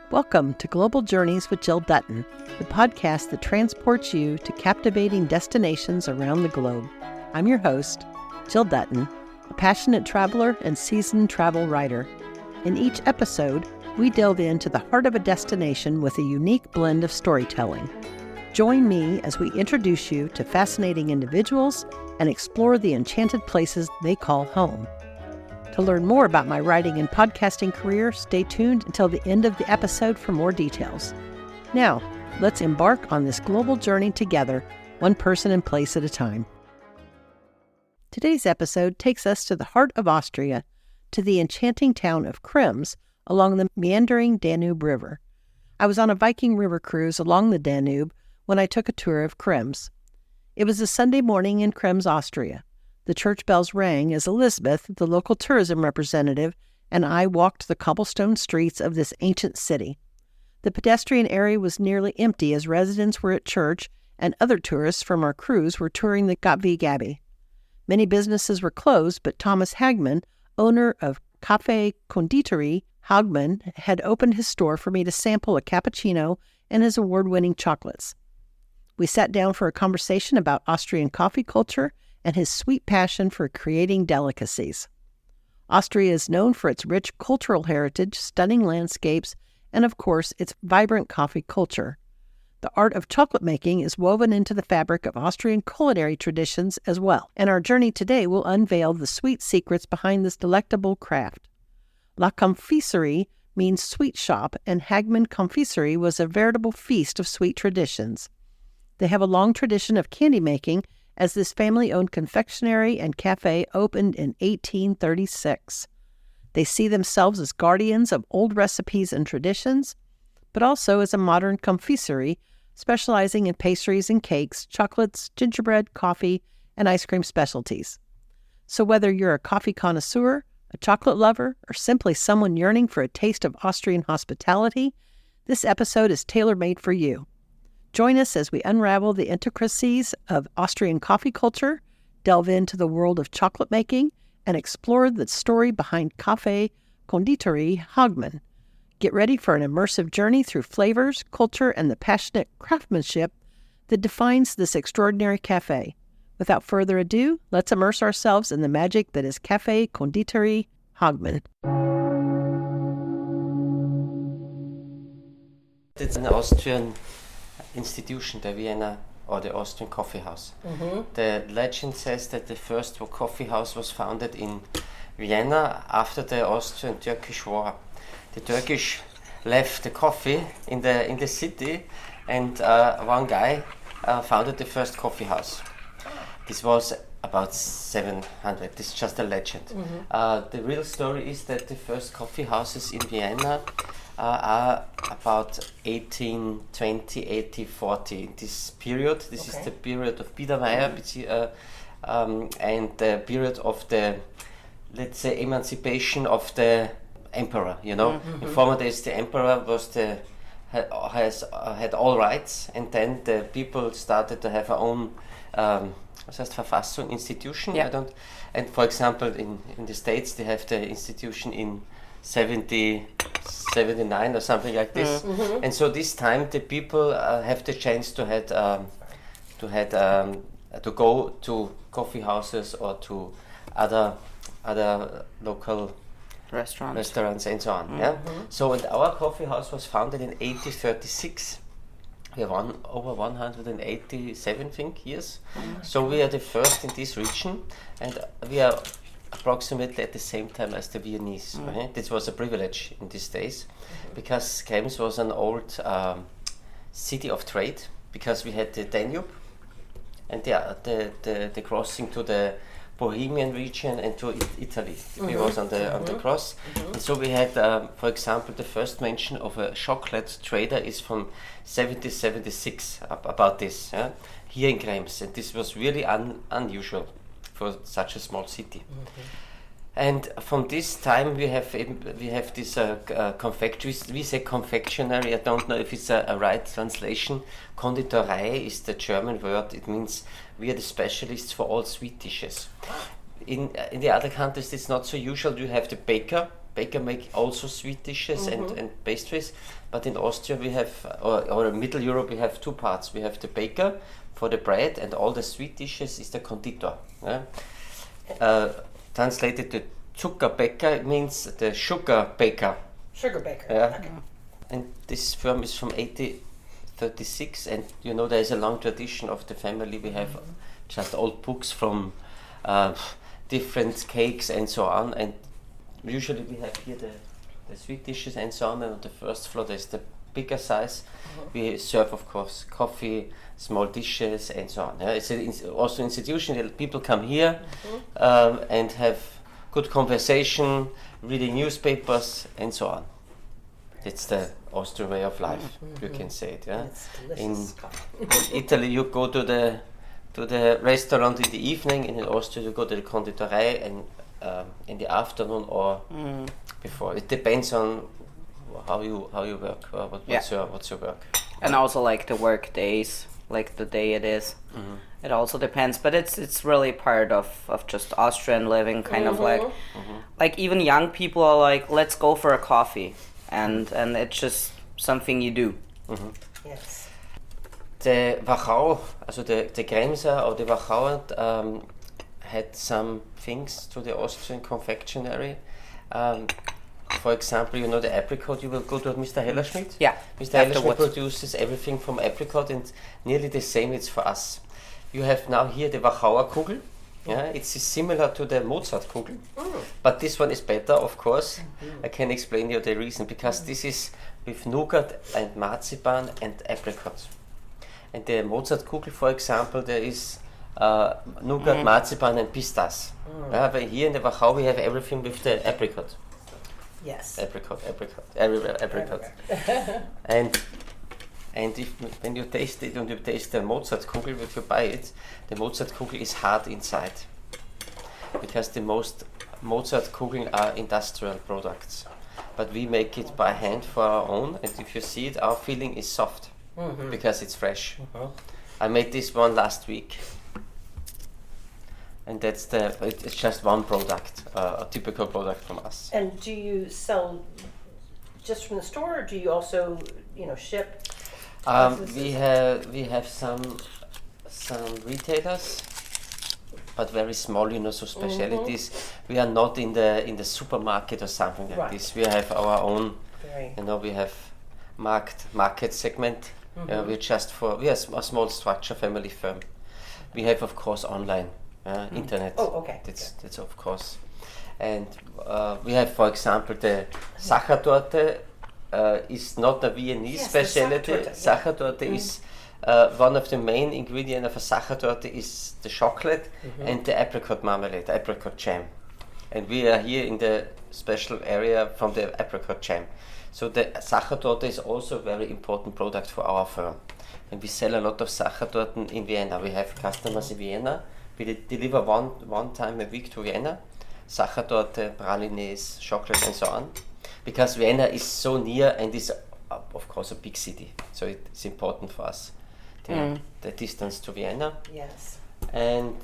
Welcome to Global Journeys with Jill Dutton, the podcast that transports you to captivating destinations around the globe. I'm your host, Jill Dutton, a passionate traveler and seasoned travel writer. In each episode, we delve into the heart of a destination with a unique blend of storytelling. Join me as we introduce you to fascinating individuals and explore the enchanted places they call home. To learn more about my writing and podcasting career, stay tuned until the end of the episode for more details. Now, let's embark on this global journey together, one person and place at a time. Today's episode takes us to the heart of Austria, to the enchanting town of Krems along the meandering Danube River. I was on a Viking river cruise along the Danube when I took a tour of Krems. It was a Sunday morning in Krems, Austria. The church bells rang as Elizabeth, the local tourism representative, and I walked the cobblestone streets of this ancient city. The pedestrian area was nearly empty as residents were at church and other tourists from our cruise were touring the Café. Many businesses were closed, but Thomas Hagmann, owner of Café-Konditorei Hagmann, had opened his store for me to sample a cappuccino and his award-winning chocolates. We sat down for a conversation about Austrian coffee culture and his sweet passion for creating delicacies. Austria is known for its rich cultural heritage, stunning landscapes, and of course, its vibrant coffee culture. The art of chocolate making is woven into the fabric of Austrian culinary traditions as well, and our journey today will unveil the sweet secrets behind this delectable craft. La Confiserie means sweet shop, and Hagmann Confiserie was a veritable feast of sweet traditions. They have a long tradition of candy making, as this family-owned confectionery and cafe opened in 1836. They see themselves as guardians of old recipes and traditions, but also as a modern confiserie specializing in pastries and cakes, chocolates, gingerbread, coffee, and ice cream specialties. So whether you're a coffee connoisseur, a chocolate lover, or simply someone yearning for a taste of Austrian hospitality, this episode is tailor-made for you. Join us as we unravel the intricacies of Austrian coffee culture, delve into the world of chocolate making, and explore the story behind Café-Konditorei Hagmann. Get ready for an immersive journey through flavors, culture, and the passionate craftsmanship that defines this extraordinary cafe. Without further ado, let's immerse ourselves in the magic that is Café-Konditorei Hagmann. It's an Austrian institution, the Vienna or the Austrian coffee house. The legend says that the first coffee house was founded in Vienna after the Austrian-Turkish War. The Turkish left the coffee in the city, and one guy founded the first coffee house. This was about 700. This is just a legend. The real story is that the first coffee houses in Vienna are about 1820, 1840. In this period, this is the period of Biedermeier, and the period of the, let's say, emancipation of the emperor. You know, in former days the emperor was had all rights, and then the people started to have their own was heißt Verfassung, institution. Yeah. And for example, in the States they have the institution in 79 or something like this. And so this time the people have the chance to go to coffee houses or to other local restaurants and so on. Yeah. So and our coffee house was founded in 1836. We have over 187 years. So we are the first in this region, and we are approximately at the same time as the Viennese. Right? This was a privilege in these days, because Krems was an old city of trade, because we had the Danube and the crossing to the Bohemian region and to Italy. We was on the cross. And so we had, for example, the first mention of a chocolate trader is from 1776 about this, here in Krems. And this was really unusual for such a small city. And from this time we have this confectionery. We say confectionery. I don't know if it's a right translation. Konditorei is the German word. It means we are the specialists for all sweet dishes. In the other countries it's not so usual. You have the baker, baker make also sweet dishes and pastries, but in Austria we have, or in Middle Europe we have two parts. We have the baker for the bread, and all the sweet dishes is the conditor. Yeah? Translated to Zuckerbäcker means the sugar baker. Sugar baker. Yeah. Okay. And this firm is from 1836, and you know there is a long tradition of the family. We have just old books from different cakes and so on, and usually we have here the sweet dishes and so on, and on the first floor there's the bigger size. We serve, of course, coffee, small dishes and so on. Yeah? It's also institutional. People come here and have good conversation, reading newspapers and so on. It's the Austrian way of life, you can say it. Yeah. It's delicious. In Italy, you go to the restaurant in the evening, and in Austria you go to the Konditorei and in the afternoon or before. It depends on how you work. What's your work? And also like the work days, like the day it is. It also depends, but it's really part of just Austrian living, kind of like even young people are like, let's go for a coffee, and it's just something you do. Yes. The Wachau, also the Kremser or the Wachauer had some things to the Austrian confectionery. For example, you know the apricot, you will go to Mr. Hellerschmidt? Yeah. Mr. Hellerschmidt produces everything from apricot, and nearly the same it's for us. You have now here the Wachauer Kugel. Yeah, it's similar to the Mozart Kugel, but this one is better, of course. I can explain you the reason, because this is with nougat and marzipan and apricot. And the Mozart Kugel, for example, there is nougat, marzipan and pistas. But here in the Wachau we have everything with the apricot. Yes. Apricot, everywhere apricot. and when you taste it, and you taste the Mozart Kugel, when you buy it, the Mozart Kugel is hard inside, because the most Mozart Kugeln are industrial products, but we make it by hand for our own, and if you see it, our feeling is soft because it's fresh. I made this one last week, and it's just one product, a typical product from us. And do you sell just from the store, or do you also, ship? We have some retailers, but very small, so specialties. We are not in the supermarket or something like this. We have our own, we have market segment. We're we are a small structure family firm. We have, of course, online, internet. Oh, okay. That's of course. And we have, for example, the Sachertorte. Is not a Viennese specialty. Sachertorte is one of the main ingredients of a Sachertorte is the chocolate and the apricot marmalade, apricot jam. And we are here in the special area from the apricot jam. So the Sachertorte is also a very important product for our firm. And we sell a lot of Sachertorten in Vienna. We have customers in Vienna. We deliver one time a week to Vienna. Sachertorte, pralines, chocolate and so on. Because Vienna is so near and is, of course, a big city. So it's important for us, the distance to Vienna. Yes. And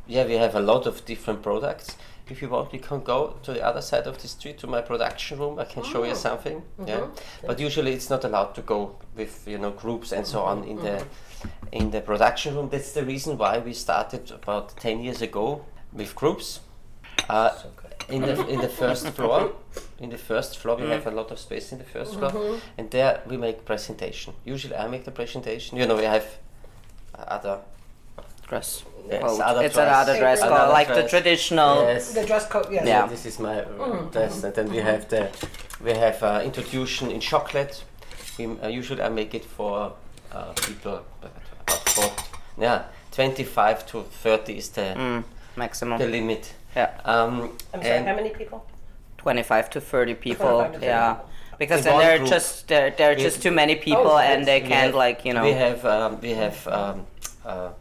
we have a lot of different products. If you want, we can go to the other side of the street to my production room. I can show you something. Yeah. But usually it's not allowed to go with groups and so on in the production room. That's the reason why we started about 10 years ago with groups. In the first floor, we have a lot of space in the first floor, and there we make presentation. Usually I make the presentation. We have other Dress. Yes, it's another dress code, like the traditional. Yes. The dress code. Yes. Yeah. This is my dress, and then we have introduction in chocolate. Usually I make it for people about 25 to 30 is the maximum. The limit. Yeah. I'm sorry, how many people? 25 to 30 people. 25 to 30 yeah. people. Because then there are just too many people, and they can't We have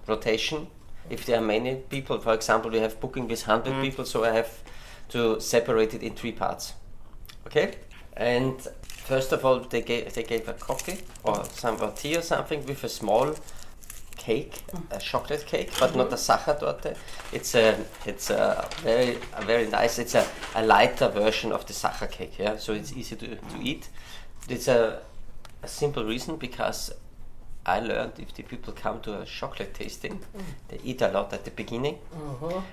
rotation. If there are many people, for example, we have booking with 100 people, so I have to separate it in 3 parts. Okay. And first of all, they gave a coffee or tea or something with a small cake, a chocolate cake, but not a Sachertorte. It's a very nice. It's a lighter version of the Sacher cake. Yeah, so it's easy to eat. It's a simple reason, because I learned if the people come to a chocolate tasting, they eat a lot at the beginning,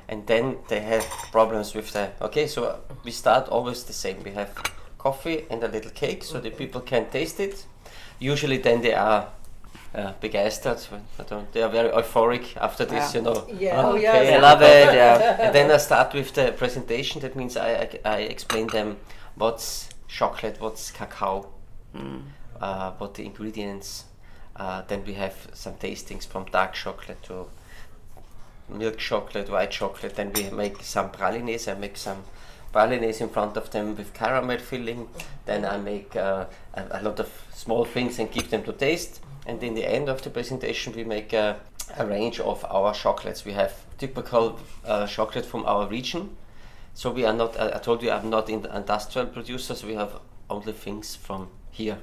and then they have problems with the. Okay, so we start always the same. We have coffee and a little cake, so the people can taste it. Usually, then they are begeistert. They are very euphoric after this, you know. Yeah. Okay, They love it. Yeah. And then I start with the presentation. That means I explain them what's chocolate, what's cacao, what the ingredients. Then we have some tastings from dark chocolate to milk chocolate, white chocolate. Then we make some pralines. I make some pralines in front of them with caramel filling. Then I make a lot of small things and give them to taste. And in the end of the presentation, we make a range of our chocolates. We have typical chocolate from our region. So we are not, I told you I'm not in the industrial producers, we have only things from here.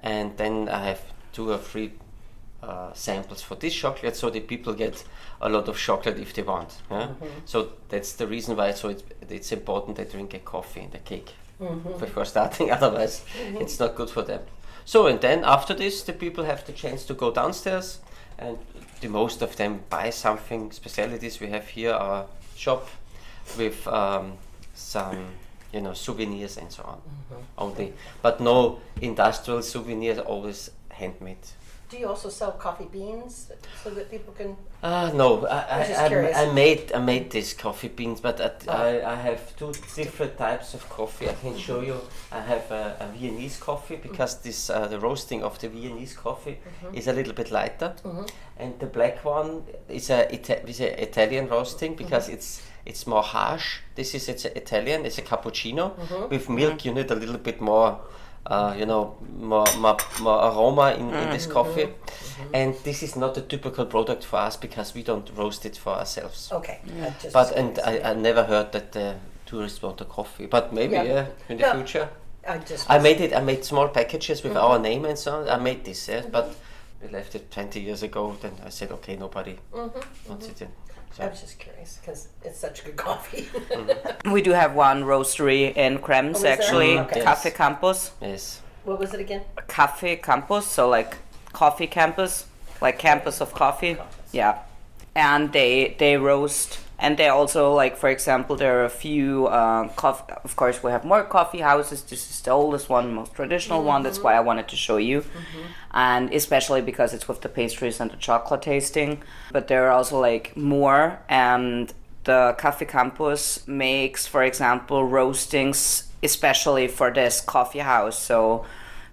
And then I have 2 or 3 samples for this chocolate, so the people get a lot of chocolate if they want. Yeah? So that's the reason why it's important they drink a coffee and a cake before starting, otherwise it's not good for them. So, and then after this, the people have the chance to go downstairs, and the most of them buy something, specialties. We have here our shop with some, souvenirs and so on. Only, but no industrial souvenirs, always handmade. Do you also sell coffee beans so that people can? No, I made these coffee beans, but I have 2 different types of coffee. I can show you. I have a Viennese coffee, because this the roasting of the Viennese coffee is a little bit lighter, and the black one is a Italian roasting, because it's more harsh. It's Italian. It's a cappuccino with milk. You need a little bit more. More aroma in this coffee, and this is not a typical product for us, because we don't roast it for ourselves. Okay. I never heard that the tourists want a coffee, but maybe in the future. I made small packages with our name and so on. I made this, but we left it 20 years ago. Then I said, okay, nobody wants it. So. I was just curious because it's such good coffee. We do have one roastery in Krems, actually, Okay. Café Campus. Yes. What was it again? Café Campus, so like coffee campus, like campus of coffee. Yeah. And they roast, and they also, like, for example, there are a few of course we have more coffee houses. This is the oldest one, most traditional one. That's why I wanted to show you. And especially because it's with the pastries and the chocolate tasting. But there are also like more, and the Café Campus makes, for example, roastings especially for this coffee house. So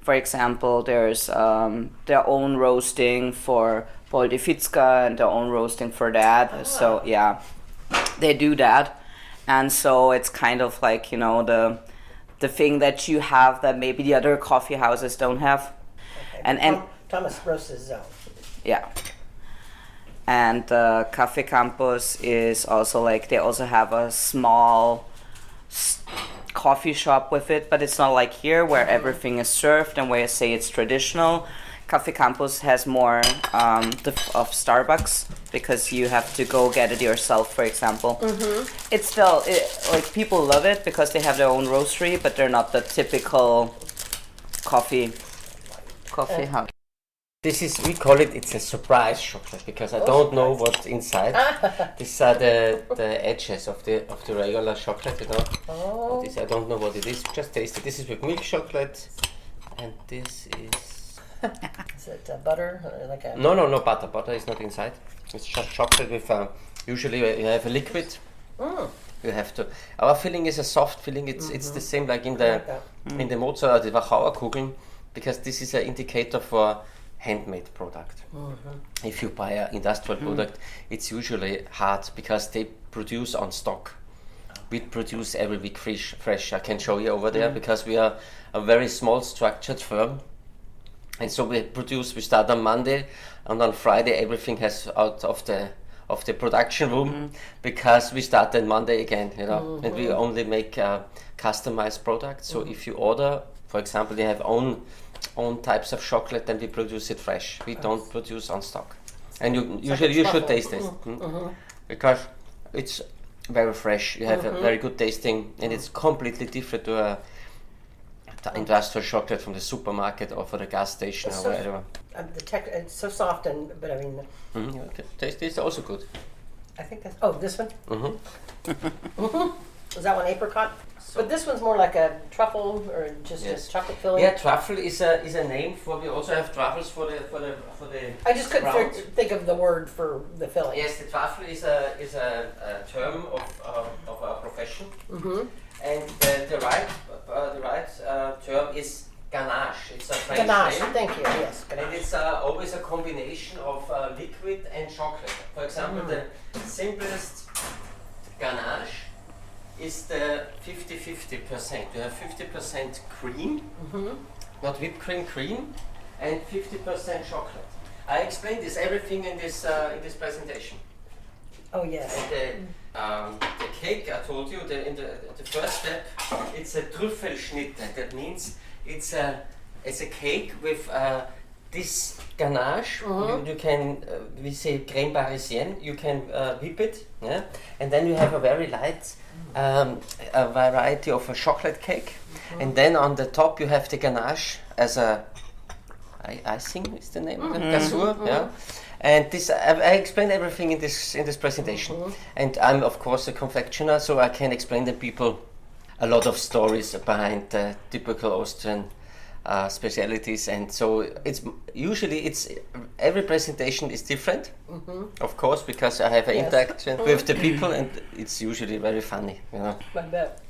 for example, there's their own roasting for Paul de Fitzka and their own roasting for that. So yeah, they do that. And so it's kind of like, the thing that you have that maybe the other coffee houses don't have. Okay. And Thomas roasts his own. yeah. And Café Campus is also like, they also have a small coffee shop with it, but it's not like here where everything is served and where you say it's traditional. Café Campus has more of Starbucks, because you have to go get it yourself, for example. It's still, like, people love it because they have their own roastery, but they're not the typical coffee house. This is, we call it's a surprise chocolate, because I don't know what's inside. These are the edges of the regular chocolate, Oh. This, I don't know what it is. Just taste it. This is with milk chocolate, and this is. Is it butter? Like a... No, butter. Butter is not inside. It's just chocolate with. Usually you have a liquid. You have to. Our filling is a soft filling. It's the same like in the Mozart, the Wachauer Kugeln, because this is an indicator for handmade product. If you buy an industrial product, it's usually hard because they produce on stock. We produce every week fresh. I can show you over there, because we are a very small structured firm. And so we start on Monday, and on Friday everything has out of the production room, because we start on Monday again, and we only make customized products. So if you order, for example, you have own types of chocolate, then we produce it fresh. We don't produce on stock. And you should taste this because it's very fresh. You have a very good tasting, and it's completely different to a industrial chocolate from the supermarket or for the gas station or whatever. It's so soft, but I mean. Okay. Taste this also good. I think that's. Oh, this one. Is that one apricot? But this one's more like a truffle or just a chocolate filling. Yeah, truffle is a name for. We also have truffles for the. I just couldn't think of the word for the filling. Yes, the truffle is a term of our profession, and the right term is ganache. It's a French ganache. name. Thank you. Yes, ganache. And it's always a combination of liquid and chocolate. For example, the simplest ganache is the 50-50%. You have 50% cream, not whipped cream, and 50% chocolate. I explained everything in this presentation. Oh yes. And the cake, I told you, in the first step, it's a Trüffelschnitte. That means it's a cake with this ganache. You can, we say crème parisienne. You can whip it, yeah, and then you have a very light a variety of a chocolate cake, and then on the top you have the ganache as a icing is the name of it, gazur, yeah. And this I explained everything in this presentation, and I'm of course a confectioner, so I can explain to people a lot of stories behind the typical Austrian specialities, and so it's every presentation is different, of course, because I have an interaction with the people, and it's usually very funny, you know. I bet.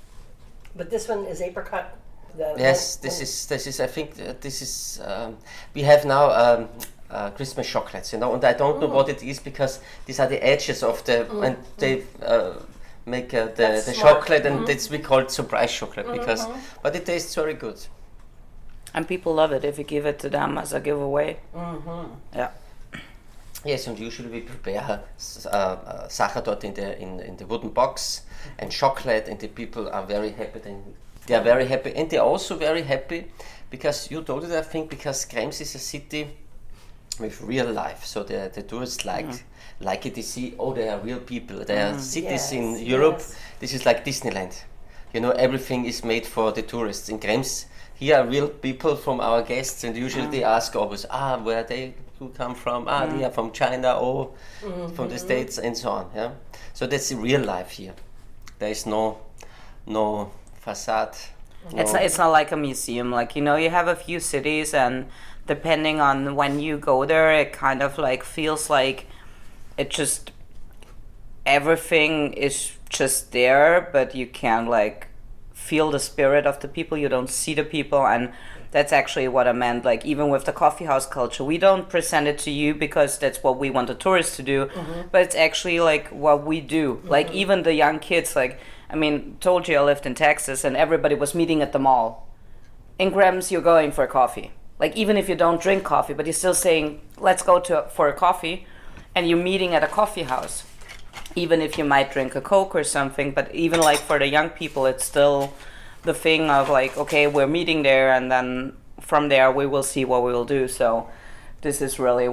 But this one is apricot. Yes, this is. I think this is. We have now Christmas chocolates, you know, and I don't know what it is because these are the edges of the and they make the chocolate, and we call it surprise chocolate because, but it tastes very good. And people love it if you give it to them as a giveaway. Yeah. Yes, and usually we prepare Sachertorte in the wooden box and chocolate, and the people are very happy. They are very happy, and they're also very happy because you told it, I think, because Krems is a city with real life. So the tourists like it. They see, there are real people. There are cities in Europe. This is like Disneyland. You know, everything is made for the tourists. In Krems, here are real people from our guests, and usually they ask always, where they who come from? They are from China or from the States, and so on. Yeah, so that's the real life here. There is no facade. No. It's not like a museum. Like, you know, you have a few cities, and depending on when you go there, it kind of like feels like it just everything is just there, but you can't like feel the spirit of the people. You don't see the people, and that's actually what I meant. Like, even with the coffee house culture, we don't present it to you because that's what we want the tourists to do, but it's actually like what we do. Like, even the young kids, like, I mean, told you I lived in Texas and everybody was meeting at the mall. In Krems, you're going for coffee. Like, even if you don't drink coffee, but you're still saying, let's go for a coffee, and you're meeting at a coffee house. Even if you might drink a Coke or something, but even like for the young people, it's still the thing of like, okay, we're meeting there, and then from there we will see what we will do. So this is really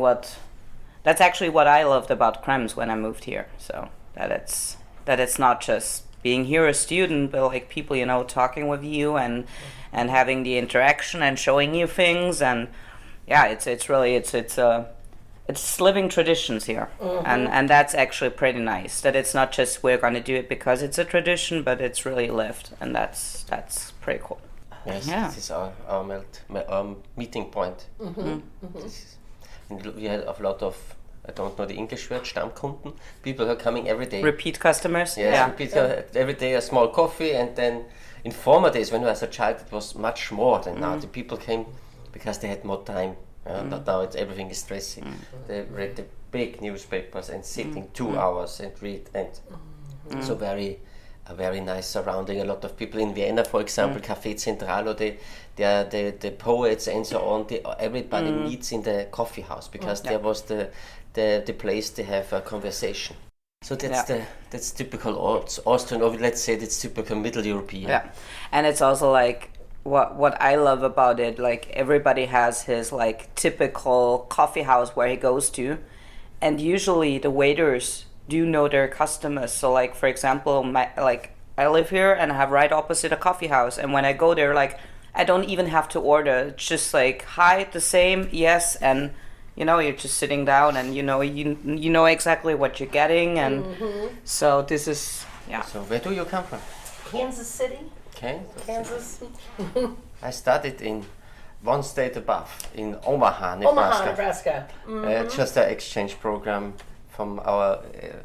that's actually what I loved about Krems when I moved here. So that it's not just being here a student, but like people, you know, talking with you and having the interaction and showing you things, and yeah, it's really it's living traditions here, and that's actually pretty nice. That it's not just we're going to do it because it's a tradition, but it's really lived, and that's pretty cool. Yes, this is our meeting point. And we had a lot of, I don't know the English word, Stammkunden, people who are coming every day. Repeat customers? Yes, repeat every day a small coffee, and then in former days when I was a child it was much more than now. The people came because they had more time. Now everything is stressing. They read the big newspapers and sitting 2 hours and read, and so a very nice surrounding. A lot of people in Vienna, for example, Café-Konditorei, or the poets and so on. Everybody meets in the coffee house because there was the place to have a conversation. So that's typical Austrian, or let's say that's typical Middle European. Yeah, and it's also like what I love about it. Like, everybody has his like typical coffee house where he goes to, and usually the waiters do know their customers. So like, for example, I live here and I have right opposite a coffee house, and when I go there, like, I don't even have to order. It's just like, hi, the same, yes, and you're just sitting down, and you know exactly what you're getting, and so this is So where do you come from? Kansas City. Kansas. I studied in one state above, in Omaha, Nebraska. Just an exchange program from our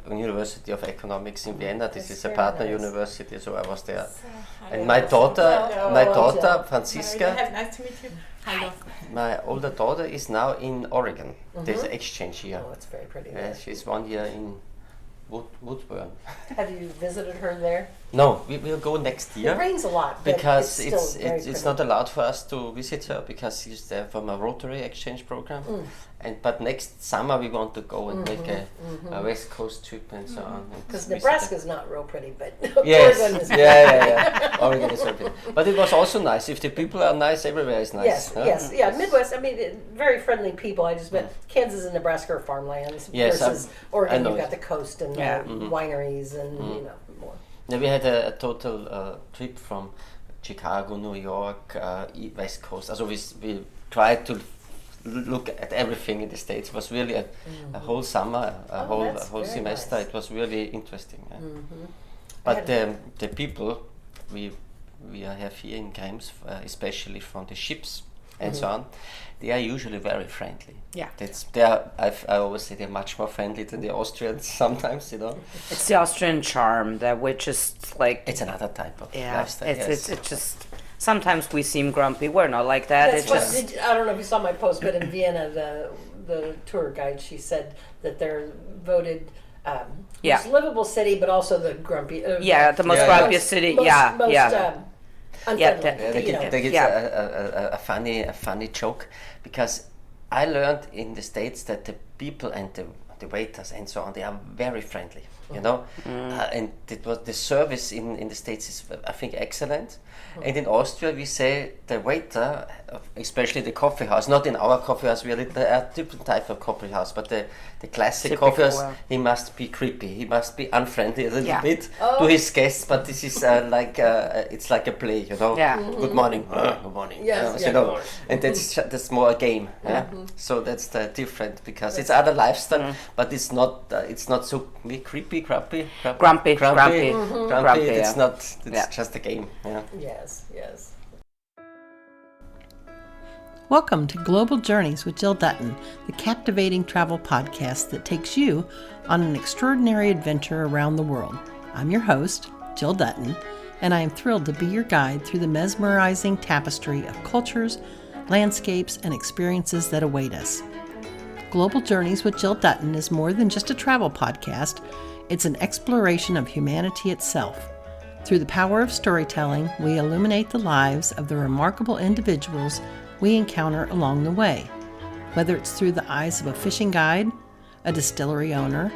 University of Economics in Vienna. This is a partner university, so I was there. And my daughter, Franziska, Nice to meet you. Hello. my older daughter is now in Oregon. There's an exchange here. Oh, it's very pretty. She's 1 year in Woodburn. Have you visited her there? No, we will go next year. It rains a lot, but Because it's still very it's pretty. not allowed for us to visit her because she's there from a Rotary exchange program. But next summer we want to go and make a West Coast trip and so on. Because Nebraska's not real pretty, but Yes, Oregon is yeah. Oregon is very pretty. But it was also nice. If the people are nice, everywhere is nice. Yes, huh? yes, yeah. Midwest. I mean, very friendly people. I just met Kansas and Nebraska are farmlands Yes, versus I Oregon. know You've got it. the coast and wineries and more. Yeah, we had a total trip from Chicago, New York, West Coast. Also we tried to look at everything in the States. It was really a whole summer, a whole very semester. nice. It was really interesting. Yeah. But the people we have here in Krems, especially from the ships and so on, they are usually very friendly. Yeah. I always say they're much more friendly than the Austrians sometimes, it's the Austrian charm that we're just like, It's another type of yeah, lifestyle. it's just sometimes we seem grumpy. We're not like that. That's It's what, just I don't know if you saw my post, but in Vienna, the tour guide, she said that they're voted most livable city, but also the grumpy. the most grumpiest city. Unfriendly. They get a funny joke, because I learned in the States that the people and the waiters and so on, they are very friendly, and it was the service in the States is, I think, excellent. And in Austria we say the waiter, especially the coffee house, not in our coffee house, there are different type of coffee house, but the classic Typical, coffee house, he must be creepy, he must be unfriendly a little bit Oh. to his guests, but this is it's like a play, Good morning, good morning. Yes, you good know, morning. and that's more a game. So that's the different, because it's other lifestyle, but it's not so creepy, grumpy. It's not. It's just a game. Yeah. Yes. Welcome to Global Journeys with Jill Dutton, the captivating travel podcast that takes you on an extraordinary adventure around the world. I'm your host, Jill Dutton, and I am thrilled to be your guide through the mesmerizing tapestry of cultures, landscapes, and experiences that await us. Global Journeys with Jill Dutton is more than just a travel podcast. It's an exploration of humanity itself. Through the power of storytelling, we illuminate the lives of the remarkable individuals we encounter along the way. Whether it's through the eyes of a fishing guide, a distillery owner,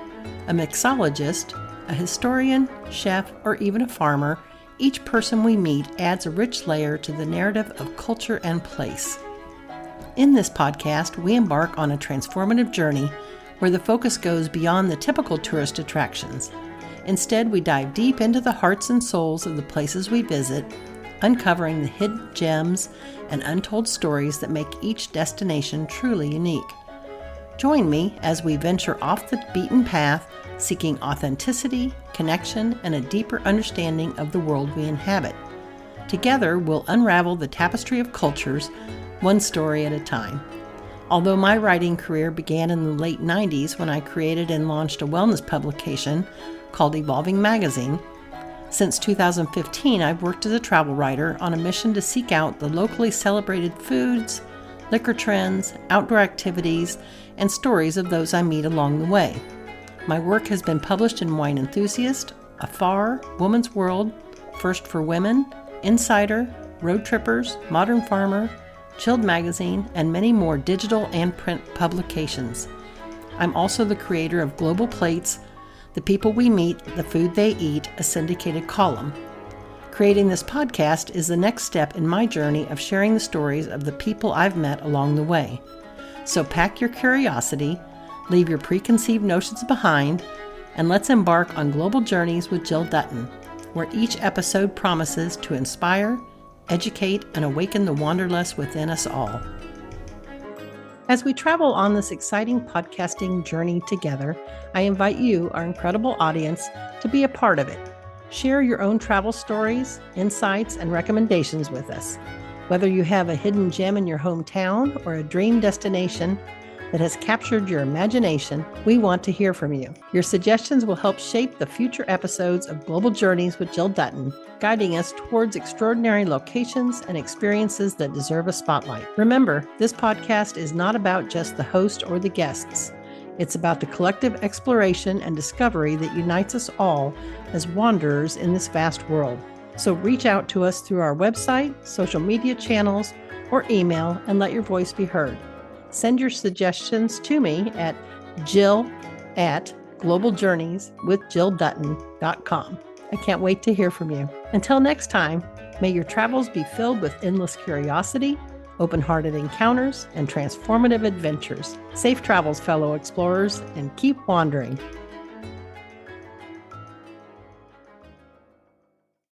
a mixologist, a historian, chef, or even a farmer, each person we meet adds a rich layer to the narrative of culture and place. In this podcast, we embark on a transformative journey where the focus goes beyond the typical tourist attractions. Instead, we dive deep into the hearts and souls of the places we visit, uncovering the hidden gems and untold stories that make each destination truly unique. Join me as we venture off the beaten path, seeking authenticity, connection, and a deeper understanding of the world we inhabit. Together, we'll unravel the tapestry of cultures, one story at a time. Although my writing career began in the late 90s when I created and launched a wellness publication called Evolving Magazine, since 2015 I've worked as a travel writer on a mission to seek out the locally celebrated foods, liquor trends, outdoor activities, and stories of those I meet along the way. My work has been published in Wine Enthusiast, Afar, Woman's World, First for Women, Insider, Road Trippers, Modern Farmer, Chilled Magazine, and many more digital and print publications. I'm also the creator of Global Plates, The People We Meet, The Food They Eat, a syndicated column. Creating this podcast is the next step in my journey of sharing the stories of the people I've met along the way. So pack your curiosity, Leave your preconceived notions behind, and let's embark on global journeys with Jill Dutton, where each episode promises to inspire, educate, and awaken the wanderlust within us all. As we travel on this exciting podcasting journey together, I invite you, our incredible audience, to be a part of it. Share your own travel stories, insights, and recommendations with us. Whether you have a hidden gem in your hometown or a dream destination that has captured your imagination, we want to hear from you. Your suggestions will help shape the future episodes of Global Journeys with Jill Dutton, guiding us towards extraordinary locations and experiences that deserve a spotlight. Remember, this podcast is not about just the host or the guests. It's about the collective exploration and discovery that unites us all as wanderers in this vast world. So reach out to us through our website, social media channels, or email and let your voice be heard. Send your suggestions to me at jill@globaljourneyswithjilldutton.com. I can't wait to hear from you. Until next time, may your travels be filled with endless curiosity, open-hearted encounters, and transformative adventures. Safe travels, fellow explorers, and keep wandering.